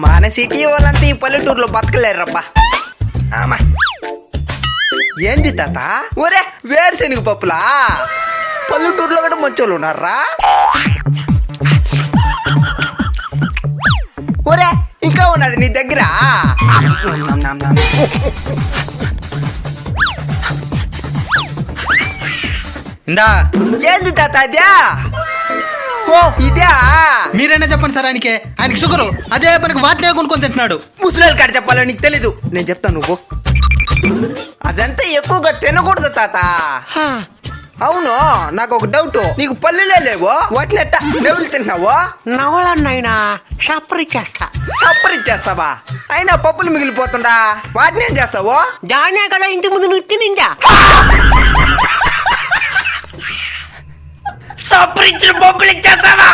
మన సిటీ వాళ్ళంతా ఈ పల్లెటూరులో బతకలేరబ్బా. ఆమా ఏంది తాత? ఒరే వేరుశెనగ పప్పులా? పల్లెటూరులో కూడా మంచోళ్ళు ఉన్నారా? ఒరే ఇంకా ఉన్నది నీ దగ్గర? ఇందా ఏంది తాత అదే? ఓ ఇదే. మీరైనా చెప్పండి సార్, ఆయనకి షుగరు, అదే పనికి వాటినే కొనుక్కొని తింటున్నాడు. ముసలి కాడ చెప్పాలో నీకు తెలీదు. నేను చెప్తాను నువ్వు. అదంతా ఎక్కువగా తినకూడదు తాత. అవును, నాకు ఒక డౌట్. నీకు పల్లెలే లేవు, వాటిని ఎట్టా నెవులు తింటున్నావు? నవలన్నైనా సప్పరిచ్చేస్తా. సప్పరిచ్చేస్తావా? అయినా పప్పులు మిగిలిపోతుండా, వాటిని ఏం చేస్తావు? దానే కదా ఇంటి ముందు నువ్వు తినిందా. సప్పరిచ్చిన పప్పులు ఇచ్చేస్తావా?